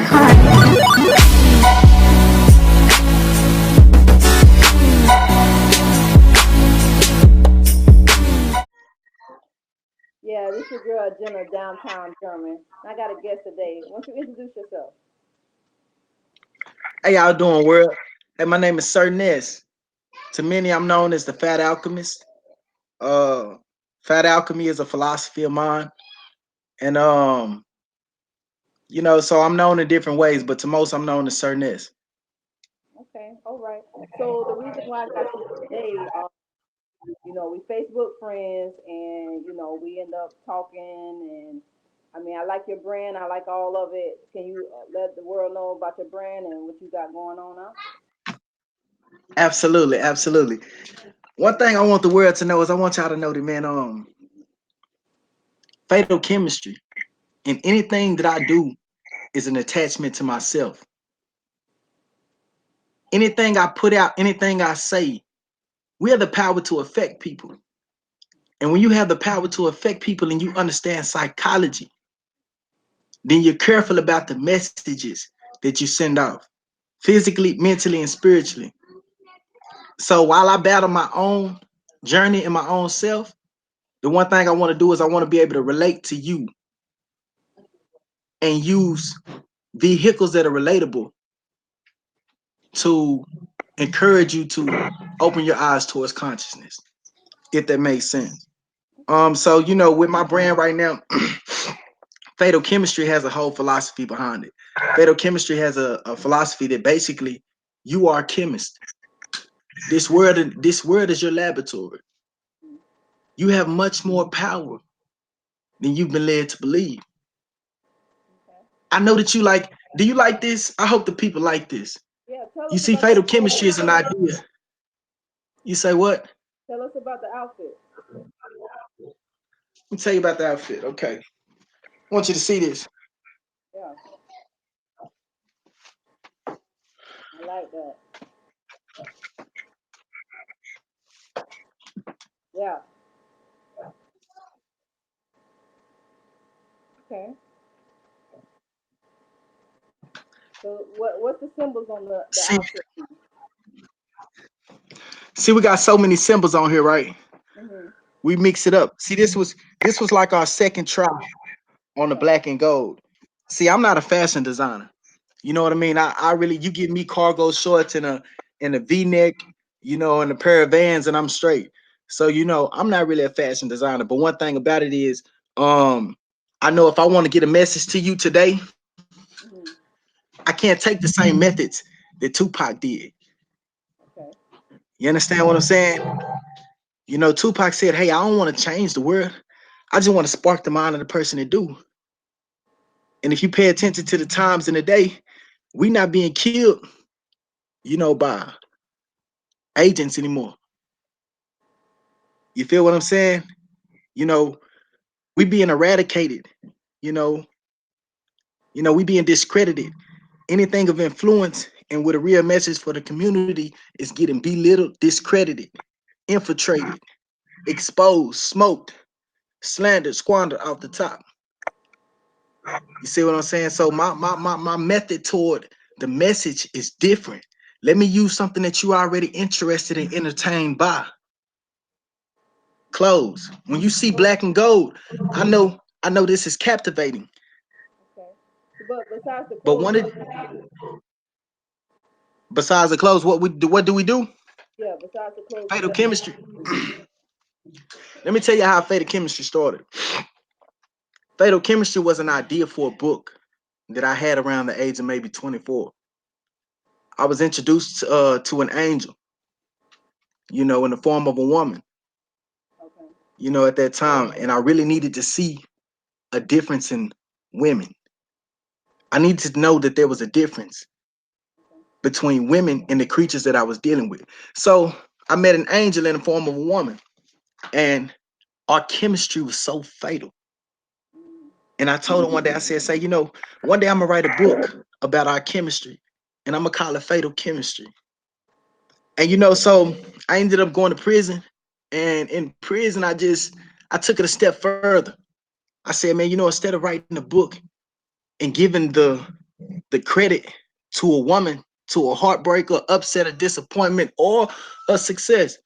Yeah, this your girl Jenna, downtown German. I got a guest today. Why don't you introduce yourself? How y'all doing, world? Hey, my name is Sir Nesse. To many, I'm known as the Fat Alchemist. Uh, Fat Alchemy is a philosophy of mine, and so I'm known in different ways, but to most, I'm known as Sir Nesse. Okay, all right. So the reason why I got you today, we Facebook friends, and we end up talking, and I mean, I like your brand. I like all of it. Can you let the world know about your brand and what you got going on now? Absolutely, absolutely. One thing I want the world to know is I want y'all to know that, man, fatal chemistry and anything that I do is an attachment to myself. Anything I put out, anything I say, we have the power to affect people. And when you have the power to affect people and you understand psychology, then you're careful about the messages that you send off physically, mentally, and spiritually. So while I battle my own journey and my own self, the one thing I want to do is I want to be able to relate to you and use vehicles that are relatable to encourage you to open your eyes towards consciousness, if that makes sense. So with my brand right now, Fatal Chemistry has a whole philosophy behind it. Fatal Chemistry has a philosophy that basically you are a chemist. This world is your laboratory. You have much more power than you've been led to believe. Okay. I know that you like. Do you like this? I hope the people like this. Yeah, tell You us see, about the fatal chemistry is an idea. You say what? tell us about the outfit. Let me tell you about the outfit. Okay. I want you to see this. Yeah, I like that. Yeah. Okay. So what's the symbols on the See, outfit? we got so many symbols on here, right? Mhm. We mix it up. See, this was like our second try on the Yeah. black and gold. See, I'm not a fashion designer. You know what I mean? I really you give me cargo shorts and a V-neck, and a pair of Vans and I'm straight. So, I'm not really a fashion designer. But one thing about it is, um, I know if I want to get a message to you today, Mhm. I can't take the same methods that Tupac did. Okay. You understand what I'm saying? Tupac said, "Hey, I don't want to change the world. I just want to spark the mind of the person that do." And if you pay attention to the times in the day, we not being killed, by agents anymore. You feel what I'm saying? You know, we being eradicated. You know, we being discredited. Anything of influence and with a real message for the community is getting belittled, discredited, infiltrated, exposed, smoked, slandered, squandered off the top. You see what I'm saying? So my method toward the message is different. Let me use something that you already interested and entertained by. Clothes. When you see So, black and gold, I know this is captivating. okay. But besides the But clothes, one of besides the clothes, what do we do? yeah, besides the clothes, Fatal what else chemistry. do you do? Let me tell you how fatal chemistry started. Fatal chemistry was an idea for a book that I had around the age of maybe 24. I was introduced to an angel, in the form of a woman, Okay. at that time. And I really needed to see a difference in women. I needed to know that there was a difference Okay. between women and the creatures that I was dealing with. So I met an angel in the form of a woman, and our chemistry was so fatal. Mm. And I told her one day, I said, say, one day I'm gonna write a book about our chemistry, and I'm gonna call it Fatal Chemistry. And so I ended up going to prison, and in prison, I took it a step further. I said, man, instead of writing a book and giving the the credit to a woman, to a heartbreak or upset or disappointment or a success.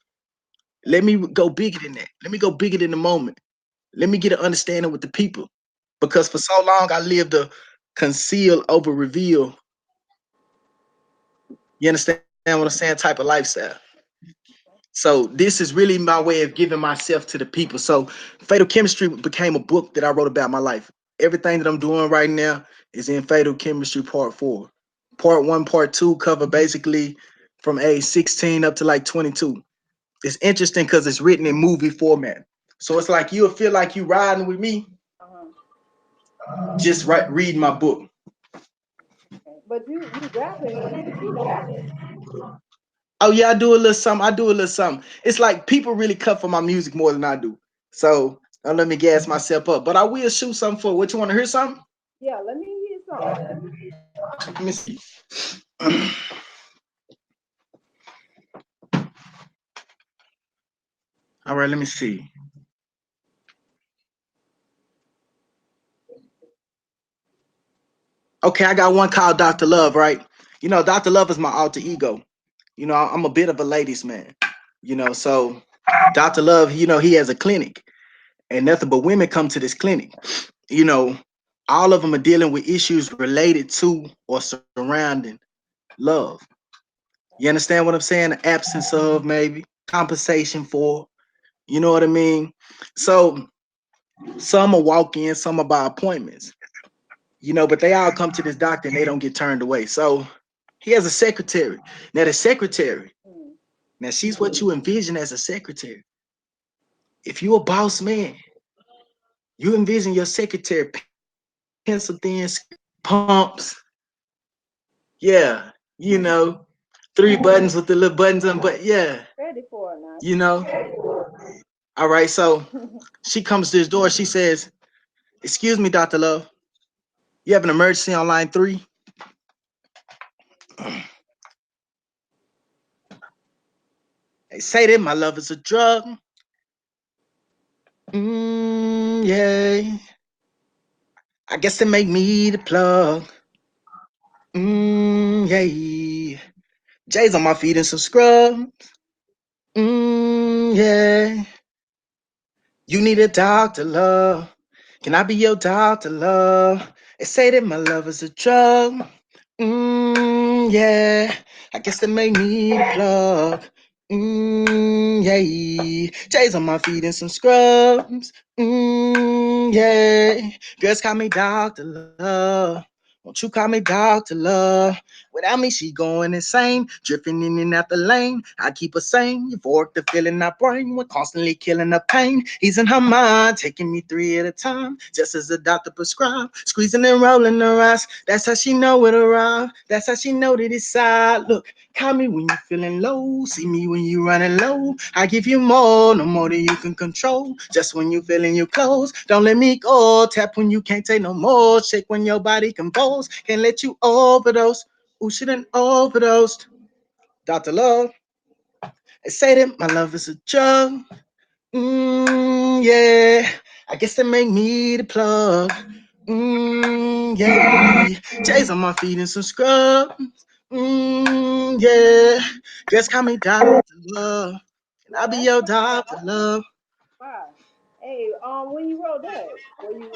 Let me go bigger than that. Let me go bigger than the moment. Let me get an understanding with the people. Because for so long I lived a conceal over reveal. You understand what I'm saying? Type of lifestyle. So this is really my way of giving myself to the people. So Fatal Chemistry became a book that I wrote about my life. Everything that I'm doing right now is in Fatal Chemistry Part 4. Part 1, Part 2 cover basically from age 16 up to like 22. It's interesting because it's written in movie format. So it's like you'll feel like you riding with me, Uh-huh. just right reading my book. Okay. But you rap and sing too, don't you? Oh yeah, I do a little something. I do a little something. It's like people really cut for my music more than I do. So don't let me gas myself up. But I will shoot something for what you want to hear something? Yeah, let me hear some. Let me see. All right, let me see. Okay, I got one called Dr. Love, right? You know, Dr. Love is my alter ego. You know, I'm a bit of a ladies' man. So Dr. Love, he has a clinic and nothing but women come to this clinic. You know, all of them are dealing with issues related to or surrounding love. You understand what I'm saying? The absence of maybe compensation for, you know what I mean? So some are walk in, some are by appointments, but they all come to this doctor and they don't get turned away. So he has a secretary. Now the secretary, Mm. now she's what you envision as a secretary. If you a boss man, you envision your secretary pencil thin skirt, pumps, yeah, three buttons with the little buttons on, but yeah, Ready for it now. you know. All right, so she comes to his door. She says, "Excuse me, Doctor Love. You have an emergency on line 3." They say that my love is a drug. Yeah. I guess they make me the plug. Yeah. J's on my feet and some scrub. Yeah. You need a doctor, love. Can I be your doctor, love? They say that my love is a drug. Yeah. I guess they make me the plug. Yeah. J's on my feet and some scrubs. Yeah. Girls call me Doctor Love. Won't you call me Doctor Love? Without me, she going insane, drifting in and out the lane. I keep her sane, euphoric the feeling I bring. We're constantly killing the pain. He's in her mind, taking me 3 at a time, just as the doctor prescribed. Squeezing and rolling her eyes. That's how she know it arrived. That's how she know that it's side. Look, call me when you're feeling low. See me when you running low. I give you more, no more than you can control. Just when you feeling you close, don't let me go. Tap when you can't take no more. Shake when your body convulse. Can't let you overdose. Ooh, she done overdosed. Dr. Love, they say that my love is a drug. Yeah. I guess they make me the plug. Yeah. J's on my feet and some scrubs. Yeah. Just call me Dr. Love. And Yeah, I'll be that's your fine. Dr. Love. Fine. Hey, when you wrote that, were you in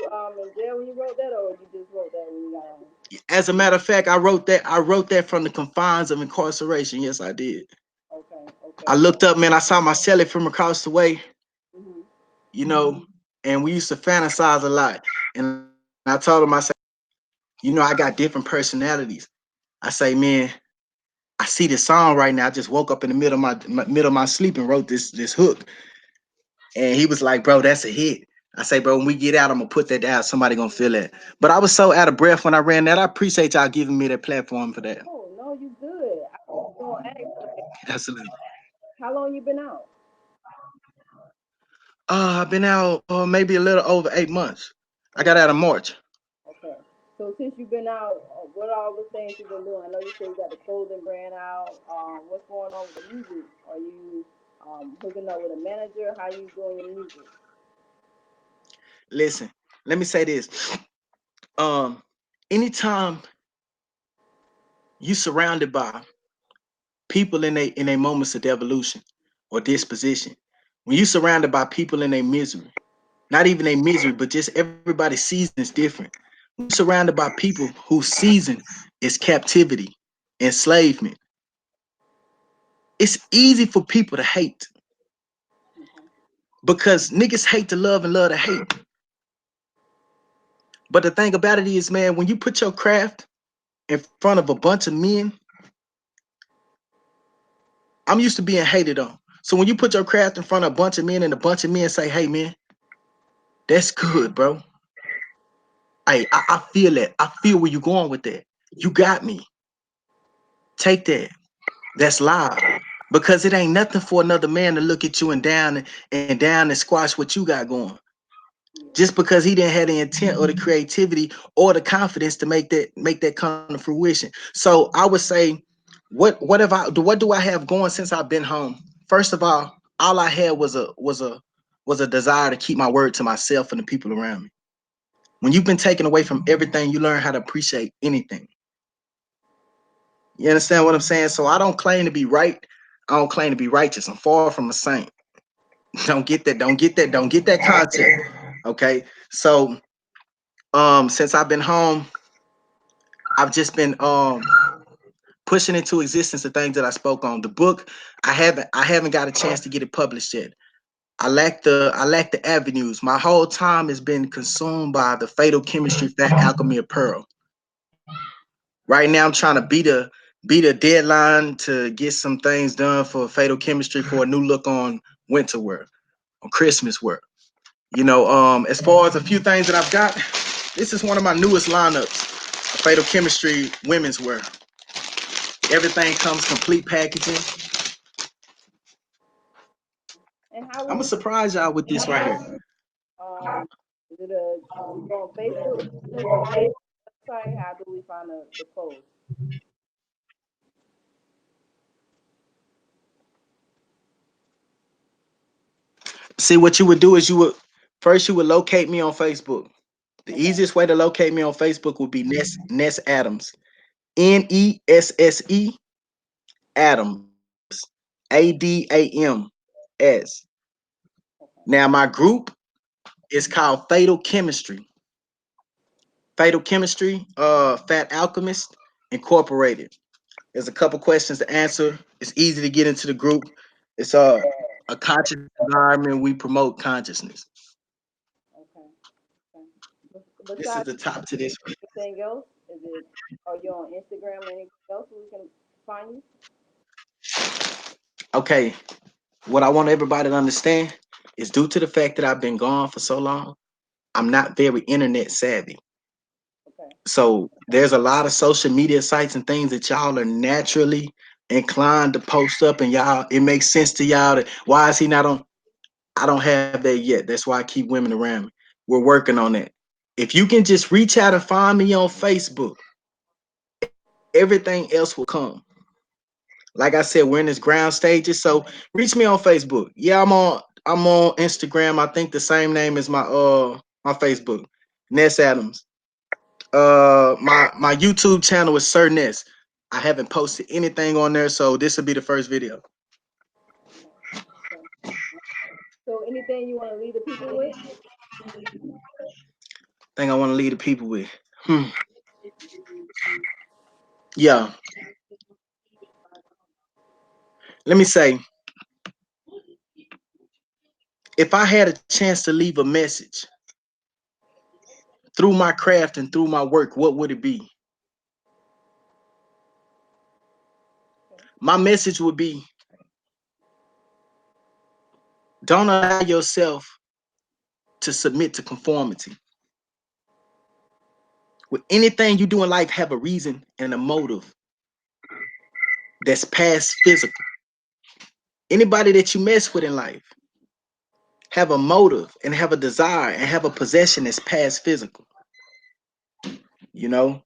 jail when you wrote that, or you just wrote that when you got on? As a matter of fact, I wrote that from the confines of incarceration. Yes, I did. Okay, I okay. looked up, man, I saw my cellie from across the way, Mhm. you know, and we used to fantasize a lot. And I told him, I said, I got different personalities. I say, man, I see this song right now. I just woke up in the middle of my sleep and wrote this hook. And he was like, bro, that's a hit. I say, bro, when we get out, I'm gonna put that down. Somebody gonna feel it. But I was so out of breath when I ran that. I appreciate y'all giving me that platform for that. Oh no, you good. I was gonna ask, like, Absolutely. how long you been out? I've been out maybe a little over 8 months. I got out in March. Okay. So since you've been out, what are all the things you've been doing? I know you say you got the clothing brand out. What's going on with the music? Are you hooking up with a manager? How you doing your music? Listen, let me say this. Um, anytime You surrounded by people in their moments of devolution or disposition. When you surrounded by people in their misery, not even a misery, but just everybody's season is different. When you're surrounded by people whose season is captivity, enslavement, it's easy for people to hate Okay. because niggas hate to love and love to hate. But the thing about it is, man, when you put your craft in front of a bunch of men, I'm used to being hated on. So when you put your craft in front of a bunch of men and a bunch of men say, hey, man, that's good, bro. Hey, I feel that. I feel where you're going with that. You got me. Take that. That's live. Because it ain't nothing for another man to look at you and squash what you got going. Yeah. Just because he didn't have the intent or the creativity or the confidence to make that come to fruition. So I would say, what do I have going since I've been home? First of all I had was a desire to keep my word to myself and the people around me. When you've been taken away from everything, you learn how to appreciate anything. You understand what I'm saying? So I don't claim to be right. I don't claim to be righteous. I'm far from a saint. Don't get that. Don't get that. Don't get that concept. Okay. So since I've been home, I've just been pushing into existence the things that I spoke on. The book, I haven't got a chance to get it published yet. I lack the avenues. My whole time has been consumed by the fatal chemistry, fat alchemy of pearl. Right now, I'm trying to beat a deadline to get some things done for fatal chemistry for a new look on winter wear, on Christmas wear. As far as a few things that I've got, this is one of my newest lineups. Fatal chemistry women's wear. Everything comes complete packaging. And how I'm will gonna we surprise y'all with this right here. is it a we go on Facebook business or you have a website? How do we find the clothes? See, what you would do is you would locate me on Facebook. The Okay. easiest way to locate me on Facebook would be Ness Adams. Nesse Adams. ADAMS. Okay. Now my group is called Fatal Chemistry. Fatal Chemistry, Fat Alchemist Incorporated. There's a couple questions to answer. It's easy to get into the group. It's a conscious environment. We promote consciousness. Okay. Okay. This is Besides the top to this. anything else, is it are you on Instagram or anything else we can find you? Okay, what I want everybody to understand is due to the fact that I've been gone for so long, I'm not very internet savvy. Okay. So there's a lot of social media sites and things that y'all are naturally inclined to post up, and y'all, it makes sense to y'all that why is he not on? I don't have that yet. That's why I keep women around me. We're working on that. If you can just reach out and find me on Facebook, everything else will come. Like I said, we're in this ground stages. So reach me on Facebook. Yeah, I'm on Instagram. I think the same name as my Facebook. Ness Adams. My YouTube channel is Sir Ness. I haven't posted anything on there, so this will be the first video. Okay. Okay. So anything you want to leave the people with? Thing I want to leave the people with. Hmm. Yeah. Let me say, if I had a chance to leave a message through my craft and through my work, what would it be? Okay. My message would be: don't allow yourself to submit to conformity. With anything you do in life, have a reason and a motive that's past physical. Anybody that you mess with in life, have a motive and have a desire and have a possession that's past physical. You know,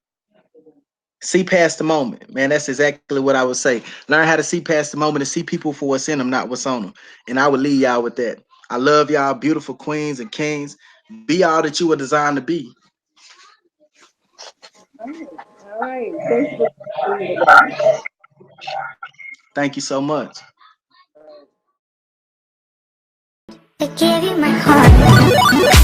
see past the moment, man. That's exactly what I would say. Learn how to see past the moment and see people for what's in them, not what's on them. And I would leave y'all with that. I love y'all, beautiful queens and kings. Be all that you were designed to be. All right. All right. Thanks for joining me today. Thank you so much. All right. I gave you my heart.